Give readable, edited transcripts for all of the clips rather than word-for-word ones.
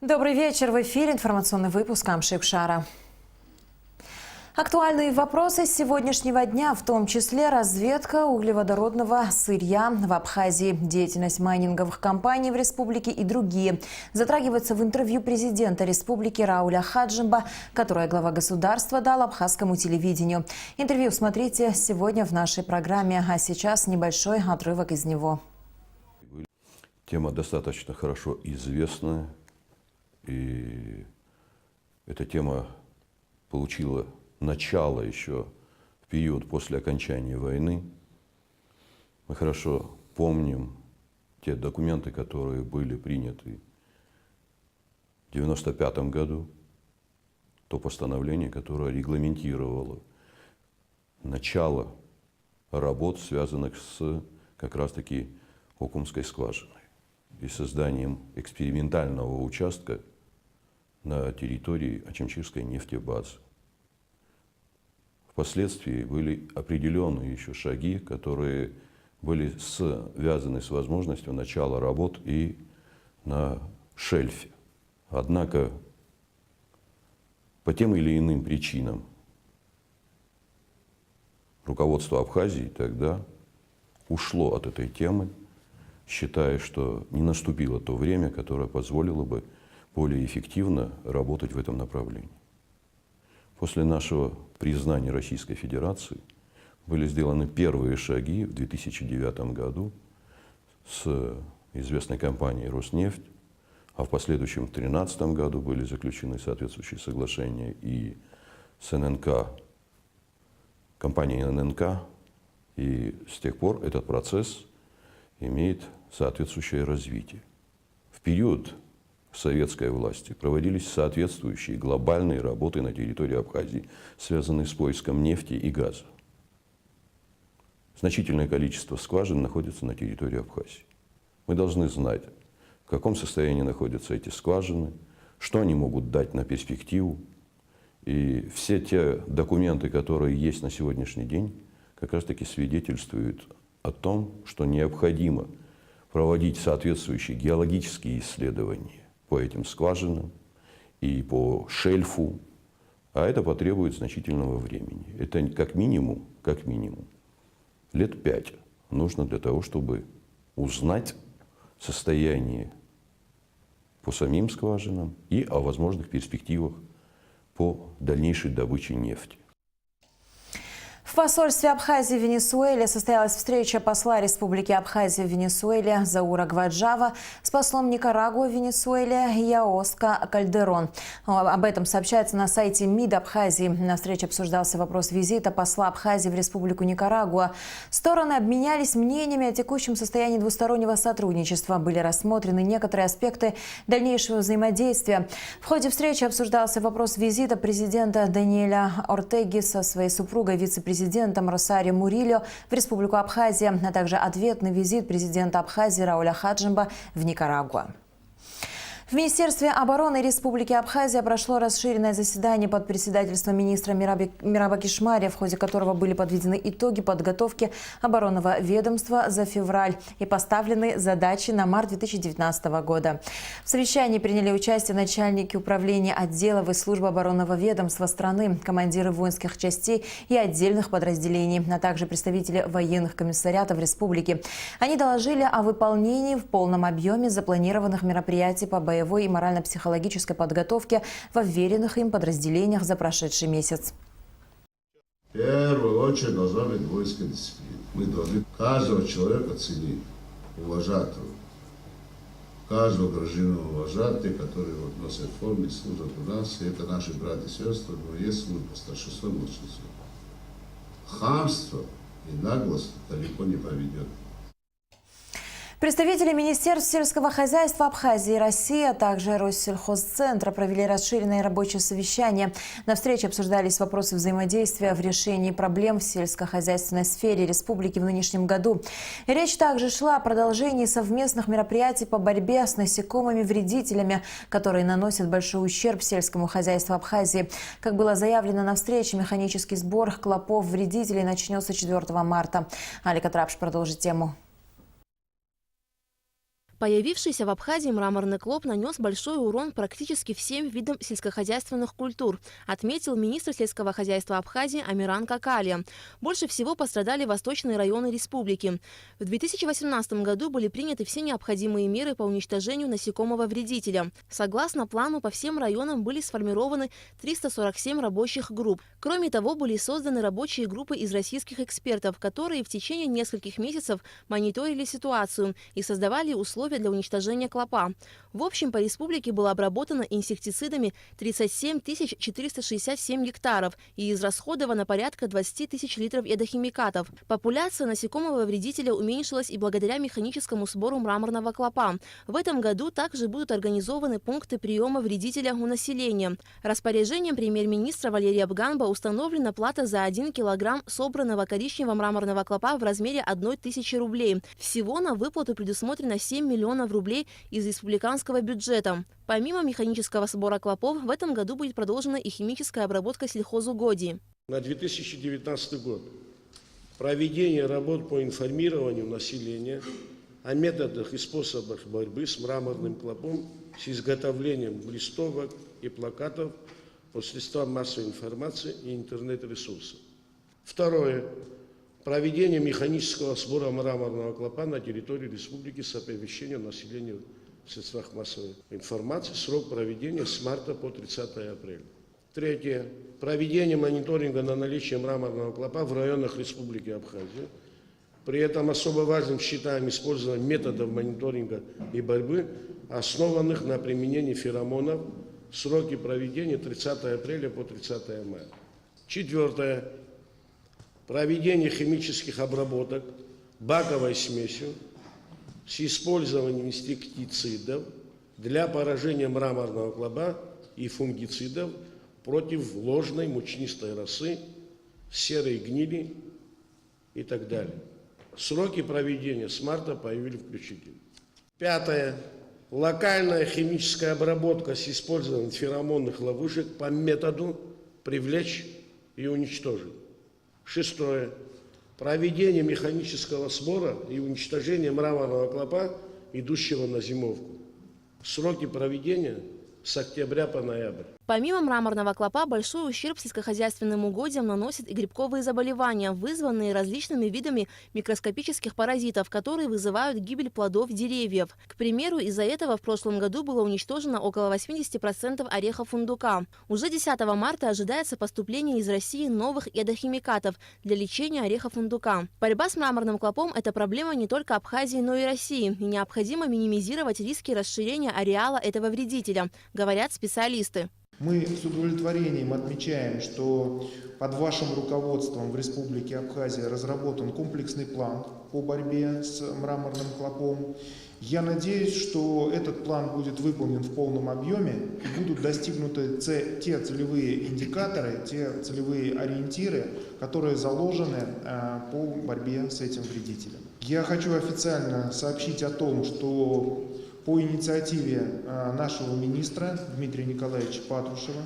Добрый вечер. В эфире информационный выпуск Амшипшара. Актуальные вопросы сегодняшнего дня, в том числе разведка углеводородного сырья в Абхазии, деятельность майнинговых компаний в республике и другие, затрагиваются в интервью президента республики Рауля Хаджимба, которое глава государства дал абхазскому телевидению. Интервью смотрите сегодня в нашей программе, а сейчас небольшой отрывок из него. Тема достаточно хорошо известная, и эта тема получила начало еще в период после окончания войны. Мы хорошо помним те документы, которые были приняты в 1995 году, то постановление, которое регламентировало начало работ, связанных с как раз-таки Окумской скважиной и созданием экспериментального участка на территории Очимчирской нефтебазы. Впоследствии были определенные еще шаги, которые были связаны с возможностью начала работ и на шельфе. Однако по тем или иным причинам руководство Абхазии тогда ушло от этой темы, считая, что не наступило то время, которое позволило бы более эффективно работать в этом направлении. После нашего признания Российской Федерации были сделаны первые шаги в 2009 году с известной компанией «Роснефть», а в последующем в 2013 году были заключены соответствующие соглашения и с ННК, компанией ННК, и с тех пор этот процесс имеет соответствующее развитие. В период советской власти проводились соответствующие глобальные работы на территории Абхазии, связанные с поиском нефти и газа. Значительное количество скважин находится на территории Абхазии. Мы должны знать, в каком состоянии находятся эти скважины, что они могут дать на перспективу. И все те документы, которые есть на сегодняшний день, как раз-таки свидетельствуют о том, что необходимо проводить соответствующие геологические исследования по этим скважинам и по шельфу, а это потребует значительного времени. Это как минимум лет 5 нужно для того, чтобы узнать состояние по самим скважинам и о возможных перспективах по дальнейшей добыче нефти. В посольстве Абхазии в Венесуэле состоялась встреча посла Республики Абхазия в Венесуэле Заура Гваджава с послом Никарагуа в Венесуэле Яоско Кальдерон. Об этом сообщается на сайте МИД Абхазии. На встрече обсуждался вопрос визита посла Абхазии в Республику Никарагуа. Стороны обменялись мнениями о текущем состоянии двустороннего сотрудничества. Были рассмотрены некоторые аспекты дальнейшего взаимодействия. В ходе встречи обсуждался вопрос визита президента Даниэля Ортеги со своей супругой, вице-президентом Росарио Мурильо в Республику Абхазия, а также ответный визит президента Абхазии Рауля Хаджимба в Никарагуа. В Министерстве обороны Республики Абхазия прошло расширенное заседание под председательством министра Мираба Кишмария, в ходе которого были подведены итоги подготовки оборонного ведомства за февраль и поставлены задачи на март 2019 года. В совещании приняли участие начальники управления отделов и служб оборонного ведомства страны, командиры воинских частей и отдельных подразделений, а также представители военных комиссариатов республики. Они доложили о выполнении в полном объеме запланированных мероприятий по боевой и морально-психологической подготовке во вверенных им подразделениях за прошедший месяц. В первую очередь должна быть воинская дисциплина. Мы должны каждого человека ценить, уважать его. Каждого гражданина уважать, те, которые носят форму, служат у нас. И это наши братья и сестры, но есть служба старшинства, младшинства. Хамство и наглость далеко не поведет. Представители Министерств сельского хозяйства Абхазии и России, а также Россельхозцентра провели расширенное рабочее совещание. На встрече обсуждались вопросы взаимодействия в решении проблем в сельскохозяйственной сфере республики в нынешнем году. Речь также шла о продолжении совместных мероприятий по борьбе с насекомыми-вредителями, которые наносят большой ущерб сельскому хозяйству Абхазии. Как было заявлено на встрече, механический сбор клопов-вредителей начнется 4 марта. Алика Трапш продолжит тему. Появившийся в Абхазии мраморный клоп нанес большой урон практически всем видам сельскохозяйственных культур, отметил министр сельского хозяйства Абхазии Амиран Какалия. Больше всего пострадали восточные районы республики. В 2018 году были приняты все необходимые меры по уничтожению насекомого-вредителя. Согласно плану, по всем районам были сформированы 347 рабочих групп. Кроме того, были созданы рабочие группы из российских экспертов, которые в течение нескольких месяцев мониторили ситуацию и создавали условия для уничтожения клопа. В общем, по республике было обработано инсектицидами 37 467 гектаров и израсходовано порядка 20 тысяч литров ядохимикатов. Популяция насекомого вредителя уменьшилась и благодаря механическому сбору мраморного клопа. В этом году также будут организованы пункты приема вредителя у населения. Распоряжением премьер-министра Валерия Бганба установлена плата за 1 килограмм собранного коричневого мраморного клопа в размере 1000 рублей. Всего на выплату предусмотрено 7 миллионов рублей из республиканского бюджета. Помимо механического сбора клопов, в этом году будет продолжена и химическая обработка сельхозугодий. На 2019 год проведение работ по информированию населения о методах и способах борьбы с мраморным клопом с изготовлением листовок и плакатов по средствам массовой информации и интернет-ресурсов. Второе. Проведение механического сбора мраморного клопа на территории республики с оповещением населения в средствах массовой информации. Срок проведения с марта по 30 апреля. Третье. Проведение мониторинга на наличие мраморного клопа в районах Республики Абхазия. При этом особо важным считаем использование методов мониторинга и борьбы, основанных на применении феромонов. Сроки проведения 30 апреля по 30 мая. Четвертое. Проведение химических обработок баковой смесью с использованием инсектицидов для поражения мраморного клопа и фунгицидов против ложной мучнистой росы, серой гнили и так далее. Сроки проведения с марта по июль включительно. Пятое. Локальная химическая обработка с использованием феромонных ловушек по методу привлечь и уничтожить. Шестое. Проведение механического сбора и уничтожения мраморного клопа, идущего на зимовку. Сроки проведения с октября по ноябрь. Помимо мраморного клопа, большой ущерб сельскохозяйственным угодьям наносят и грибковые заболевания, вызванные различными видами микроскопических паразитов, которые вызывают гибель плодов деревьев. К примеру, из-за этого в прошлом году было уничтожено около 80% орехов фундука. Уже 10 марта ожидается поступление из России новых ядохимикатов для лечения орехов фундука. Борьба с мраморным клопом – это проблема не только Абхазии, но и России. И необходимо минимизировать риски расширения ареала этого вредителя, говорят специалисты. Мы с удовлетворением отмечаем, что под вашим руководством в Республике Абхазия разработан комплексный план по борьбе с мраморным клопом. Я надеюсь, что этот план будет выполнен в полном объеме и будут достигнуты те целевые индикаторы, те целевые ориентиры, которые заложены по борьбе с этим вредителем. Я хочу официально сообщить о том, что по инициативе нашего министра Дмитрия Николаевича Патрушева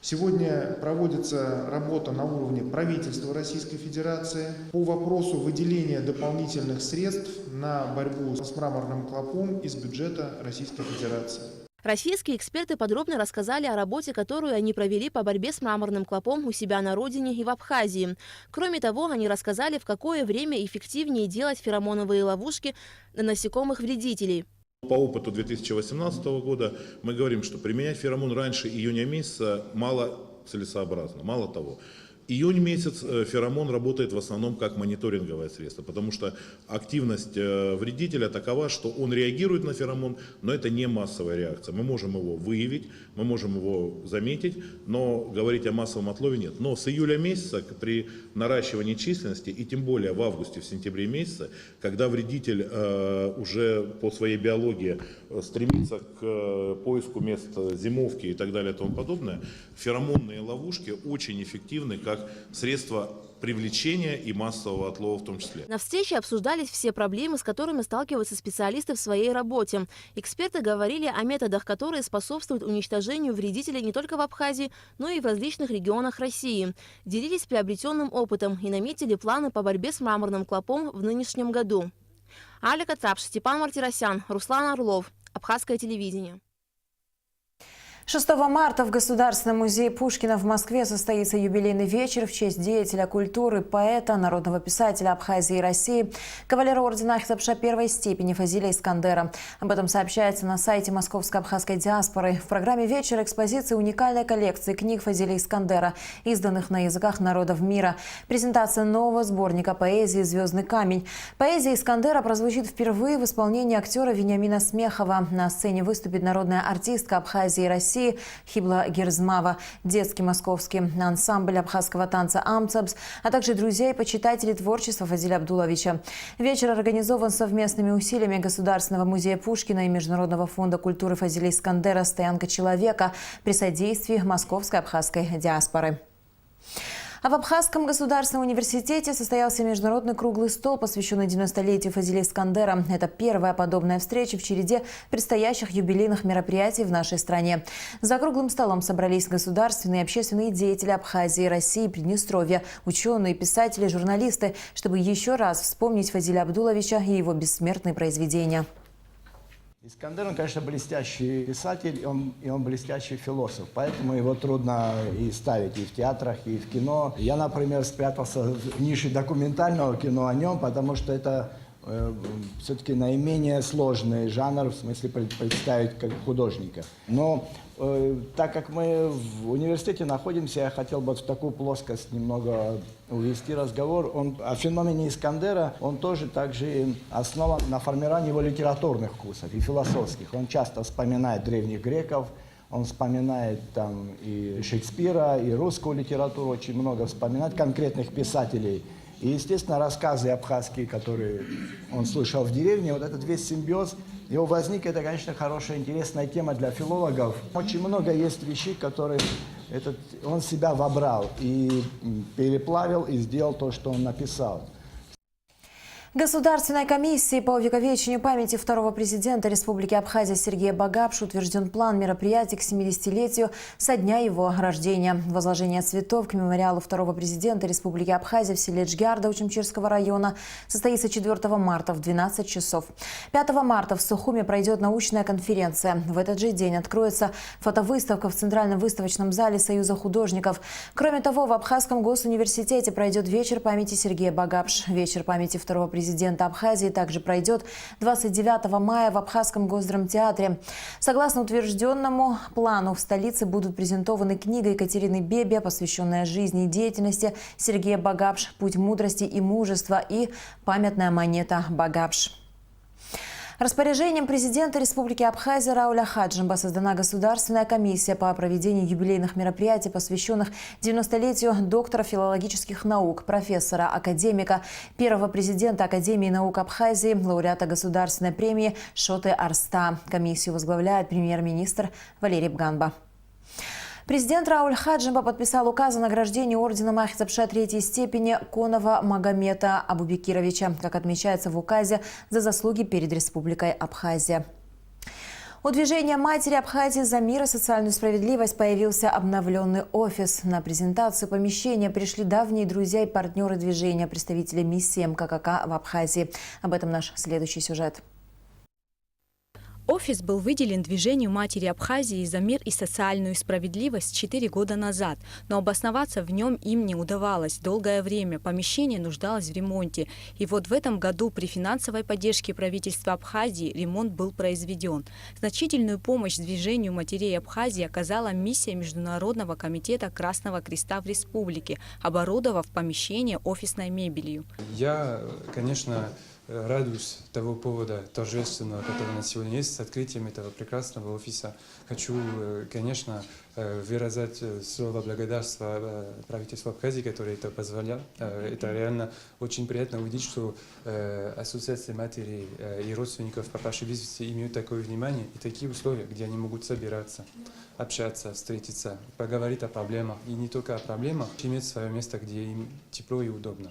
сегодня проводится работа на уровне правительства Российской Федерации по вопросу выделения дополнительных средств на борьбу с мраморным клопом из бюджета Российской Федерации. Российские эксперты подробно рассказали о работе, которую они провели по борьбе с мраморным клопом у себя на родине и в Абхазии. Кроме того, они рассказали, в какое время эффективнее делать феромоновые ловушки на насекомых-вредителей. По опыту 2018 года мы говорим, что применять феромон раньше июня месяца мало целесообразно. Мало того, июнь месяц феромон работает в основном как мониторинговое средство, потому что активность вредителя такова, что он реагирует на феромон, но это не массовая реакция. Мы можем его выявить, мы можем его заметить, но говорить о массовом отлове нет. Но с июля месяца при наращивании численности, и тем более в августе, в сентябре месяце, когда вредитель уже по своей биологии стремится к поиску мест зимовки и так далее и тому подобное, феромонные ловушки очень эффективны как средство привлечения и массового отлова в том числе. На встрече обсуждались все проблемы, с которыми сталкиваются специалисты в своей работе. Эксперты говорили о методах, которые способствуют уничтожению вредителей не только в Абхазии, но и в различных регионах России. Делились приобретенным опытом и наметили планы по борьбе с мраморным клопом в нынешнем году. Алика Цапш, Степан Мартиросян, Руслан Орлов. Абхазское телевидение. 6 марта в Государственном музее Пушкина в Москве состоится юбилейный вечер в честь деятеля культуры, поэта, народного писателя Абхазии и России, кавалера ордена Ахтапша первой степени Фазиля Искандера. Об этом сообщается на сайте Московской абхазской диаспоры. В программе вечера экспозиции уникальной коллекции книг Фазиля Искандера, изданных на языках народов мира. Презентация нового сборника поэзии «Звездный камень». Поэзия Искандера прозвучит впервые в исполнении актера Вениамина Смехова. На сцене выступит народная артистка Абхазии и России Хибла Герзмава, детский московский ансамбль абхазского танца «Амцабс», а также друзья и почитатели творчества Фазиля Абдуловича. Вечер организован совместными усилиями Государственного музея Пушкина и Международного фонда культуры Фазиля Искандера «Стоянка человека» при содействии Московской абхазской диаспоры. А в Абхазском государственном университете состоялся международный круглый стол, посвященный 90-летию Фазиля Искандера. Это первая подобная встреча в череде предстоящих юбилейных мероприятий в нашей стране. За круглым столом собрались государственные и общественные деятели Абхазии, России, Приднестровья, ученые, писатели, журналисты, чтобы еще раз вспомнить Фазиля Абдуловича и его бессмертные произведения. Искандер, он, конечно, блестящий писатель, и он блестящий философ, поэтому его трудно и ставить и в театрах, и в кино. Я, например, спрятался в нише документального кино о нем, потому что это все-таки наименее сложный жанр, в смысле представить как художника. Но так как мы в университете находимся, я хотел бы в такую плоскость немного увести разговор. О феномене Искандера, он тоже также основан на формировании его литературных вкусов и философских. Он часто вспоминает древних греков, он вспоминает там и Шекспира, и русскую литературу, очень много вспоминает конкретных писателей. И, естественно, рассказы абхазские, которые он слышал в деревне, вот этот весь симбиоз, его возник, это, конечно, хорошая, интересная тема для филологов. Очень много есть вещей, которые он себя вобрал и переплавил, и сделал то, что он написал. Государственной комиссией по увековечению памяти второго президента Республики Абхазия Сергея Багапша утвержден план мероприятий к 70-летию со дня его рождения. Возложение цветов к мемориалу второго президента Республики Абхазия в селе Джгярда Учимчирского района состоится 4 марта в 12 часов. 5 марта в Сухуме пройдет научная конференция. В этот же день откроется фотовыставка в Центральном выставочном зале Союза художников. Кроме того, в Абхазском госуниверситете пройдет вечер памяти Сергея Багапша. Вечер памяти второго президента Абхазии также пройдет 29 мая в Абхазском госдрамтеатре. Согласно утвержденному плану, в столице будут презентованы книга Екатерины Бебе, посвященная жизни и деятельности Сергея Багапша «Путь мудрости и мужества» и памятная монета Багапш. Распоряжением президента Республики Абхазия Рауля Хаджимба создана Государственная комиссия по проведению юбилейных мероприятий, посвященных 90-летию доктора филологических наук, профессора, академика, первого президента Академии наук Абхазии, лауреата Государственной премии Шоты Арста. Комиссию возглавляет премьер-министр Валерий Бганба. Президент Рауль Хаджимба подписал указ о награждении орденом Ахтапша третьей степени Конова Магомета Абубекировича, как отмечается в указе, за заслуги перед Республикой Абхазия. У движения «Матери Абхазии за мир и социальную справедливость» появился обновленный офис. На презентацию помещения пришли давние друзья и партнеры движения, представители миссии МККК в Абхазии. Об этом наш следующий сюжет. Офис был выделен движению «Матери Абхазии за мир и социальную справедливость» 4 года назад, но обосноваться в нем им не удавалось. Долгое время помещение нуждалось в ремонте. И вот в этом году при финансовой поддержке правительства Абхазии ремонт был произведен. Значительную помощь движению матерей Абхазии оказала миссия Международного комитета Красного Креста в республике, оборудовав помещение офисной мебелью. Я, конечно, радуюсь того повода торжественного, который на сегодня есть, с открытием этого прекрасного офиса. Хочу, конечно, выразить слово благодарства правительству Абхазии, которое это позволял. Это реально очень приятно увидеть, что ассоциации матерей и родственников пропавших без вести имеют такое внимание и такие условия, где они могут собираться, общаться, встретиться, поговорить о проблемах. И не только о проблемах, иметь свое место, где им тепло и удобно.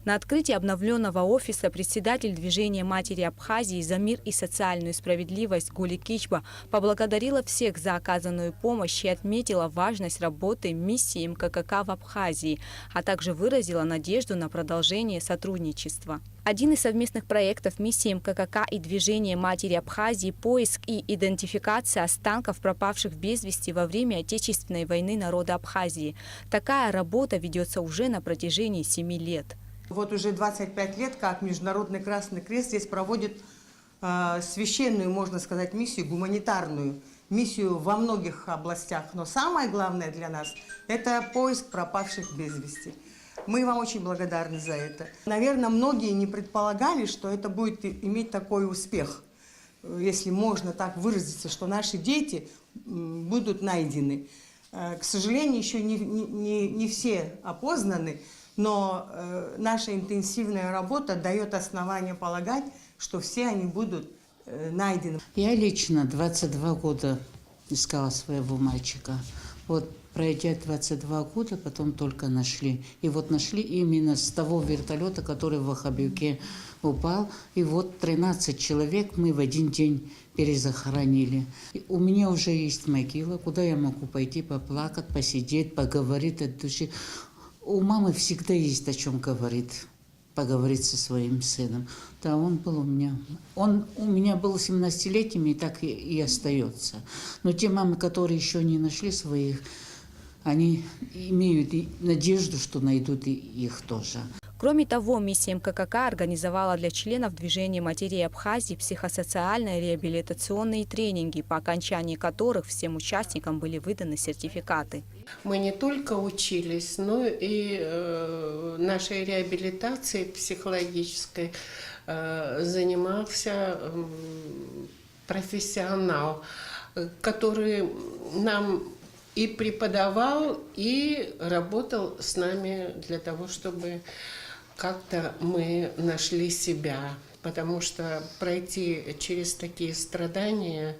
На открытии обновленного офиса председатель движения «Матери Абхазии за мир и социальную справедливость» Гули Кичба поблагодарила всех за оказанную помощь и отметила важность работы миссии МККК в Абхазии, а также выразила надежду на продолжение сотрудничества. Один из совместных проектов миссии МККК и движения «Матери Абхазии» – поиск и идентификация останков пропавших без вести во время Отечественной войны народа Абхазии. Такая работа ведется уже на протяжении 7 лет. Вот уже 25 лет, как Международный Красный Крест здесь проводит священную, можно сказать, миссию, гуманитарную миссию во многих областях. Но самое главное для нас – это поиск пропавших без вести. Мы вам очень благодарны за это. Наверное, многие не предполагали, что это будет иметь такой успех, если можно так выразиться, что наши дети будут найдены. К сожалению, еще не все опознаны, но наша интенсивная работа дает основание полагать, что все они будут найдены. Я лично 22 года искала своего мальчика. Вот пройдя 22 года, потом только нашли. И вот нашли именно с того вертолета, который в Вахабюке упал. И вот 13 человек мы в один день перезахоронили. И у меня уже есть могила, куда я могу пойти поплакать, посидеть, поговорить от души. У мамы всегда есть о чем говорить. Поговорить со своим сыном. Да, он был у меня. Он у меня был 17-летним и так и остается. Но те мамы, которые еще не нашли своих, они имеют надежду, что найдут и их тоже. Кроме того, миссия МККК организовала для членов движения матерей Абхазии психосоциальные реабилитационные тренинги, по окончании которых всем участникам были выданы сертификаты. Мы не только учились, но и нашей реабилитацией психологической занимался профессионал, который нам и преподавал, и работал с нами для того, чтобы как-то мы нашли себя. Потому что пройти через такие страдания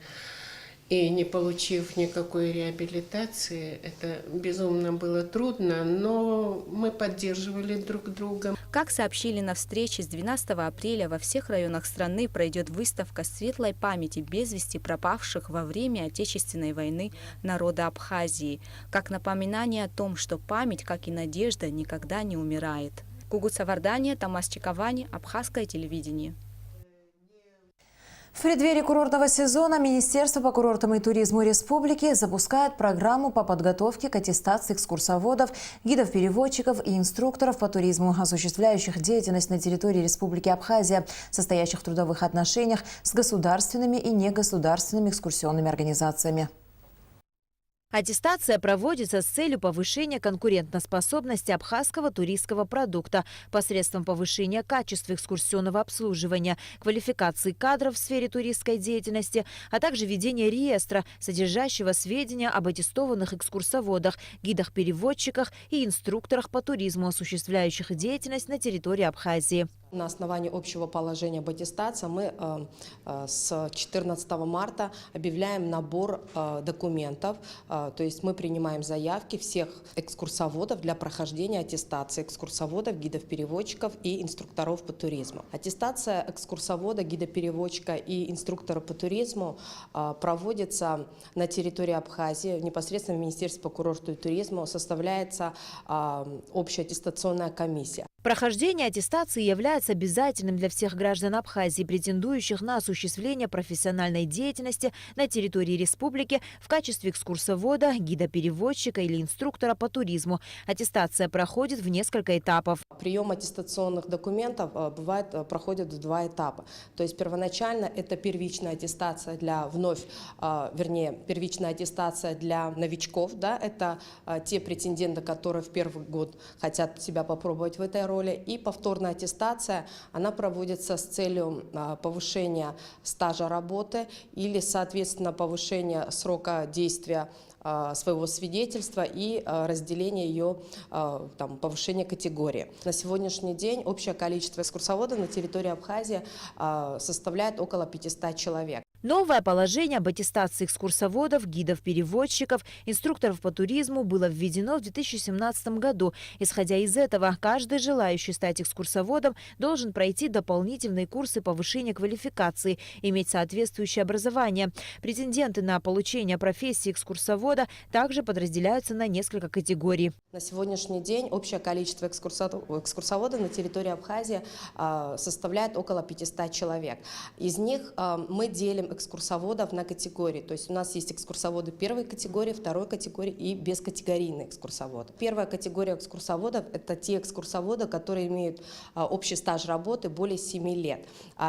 и не получив никакой реабилитации, это безумно было трудно, но мы поддерживали друг друга. Как сообщили на встрече, с 12 апреля во всех районах страны пройдет выставка светлой памяти без вести пропавших во время Отечественной войны народа Абхазии, как напоминание о том, что память, как и надежда, никогда не умирает. Гугут Савардания, Тамас Чиковани, Абхазское телевидение. В преддверии курортного сезона Министерство по курортам и туризму республики запускает программу по подготовке к аттестации экскурсоводов, гидов-переводчиков и инструкторов по туризму, осуществляющих деятельность на территории Республики Абхазия, состоящих в трудовых отношениях с государственными и негосударственными экскурсионными организациями. Аттестация проводится с целью повышения конкурентоспособности абхазского туристского продукта посредством повышения качества экскурсионного обслуживания, квалификации кадров в сфере туристской деятельности, а также ведения реестра, содержащего сведения об аттестованных экскурсоводах, гидах-переводчиках и инструкторах по туризму, осуществляющих деятельность на территории Абхазии. На основании общего положения об аттестации мы с 14 марта объявляем набор документов, то есть мы принимаем заявки всех экскурсоводов для прохождения аттестации экскурсоводов, гидов-переводчиков и инструкторов по туризму. Аттестация экскурсовода, гида-переводчика и инструктора по туризму проводится на территории Абхазии, непосредственно в Министерстве по курорту и туризму составляется общая аттестационная комиссия. Прохождение аттестации является обязательным для всех граждан Абхазии, претендующих на осуществление профессиональной деятельности на территории республики в качестве экскурсовода, гида-переводчика или инструктора по туризму. Аттестация проходит в несколько этапов. Прием аттестационных документов проходит в 2 этапа. То есть первоначально это первичная аттестация для первичная аттестация для новичков. Да, это те претенденты, которые в первый год хотят себя попробовать в этой роли. И повторная аттестация, она проводится с целью повышения стажа работы или, соответственно, повышения срока действия своего свидетельства и разделения ее, повышения категории. На сегодняшний день общее количество экскурсоводов на территории Абхазии составляет около 500 человек. Новое положение об аттестации экскурсоводов, гидов-переводчиков, инструкторов по туризму было введено в 2017 году. Исходя из этого, каждый желающий стать экскурсоводом должен пройти дополнительные курсы повышения квалификации, иметь соответствующее образование. Претенденты на получение профессии экскурсовода также подразделяются на несколько категорий. На сегодняшний день общее количество экскурсоводов на территории Абхазии составляет около 500 человек. Из них мы делим экскурсоводов на категории. То есть у нас есть экскурсоводы первой категории, второй категории и бескатегорийные экскурсоводы. Первая категория экскурсоводов – это те экскурсоводы, которые имеют общий стаж работы более 7 лет.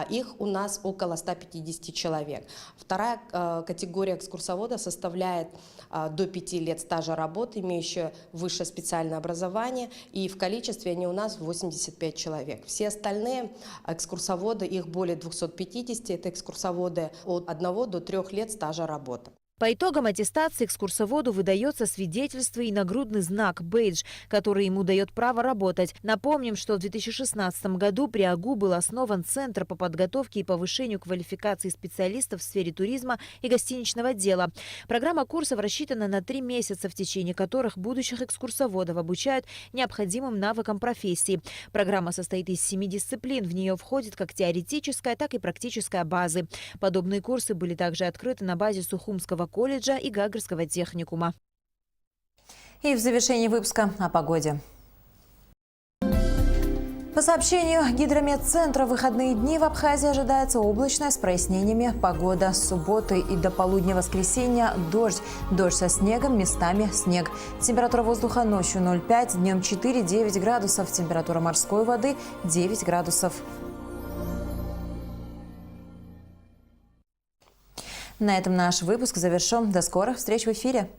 Их у нас около 150 человек. Вторая категория экскурсоводов составляет до 5 лет стажа работы, имеющие высшее специальное образование, и в количестве они у нас 85 человек. Все остальные экскурсоводы, их более 250, это экскурсоводы от 1 до 3 лет стажа работы. По итогам аттестации экскурсоводу выдается свидетельство и нагрудный знак «бейдж», который ему дает право работать. Напомним, что в 2016 году при АГУ был основан Центр по подготовке и повышению квалификации специалистов в сфере туризма и гостиничного дела. Программа курсов рассчитана на 3 месяца, в течение которых будущих экскурсоводов обучают необходимым навыкам профессии. Программа состоит из 7 дисциплин. В нее входит как теоретическая, так и практическая базы. Подобные курсы были также открыты на базе Сухумского колледжа и Гагарского техникума. И в завершении выпуска о погоде. По сообщению Гидрометцентра, в выходные дни в Абхазии ожидается облачная с прояснениями погода. С субботы и до полудня воскресенья дождь. Дождь со снегом, местами снег. Температура воздуха ночью 0,5, днем 4-9 градусов. Температура морской воды 9 градусов. На этом наш выпуск завершен. До скорых встреч в эфире.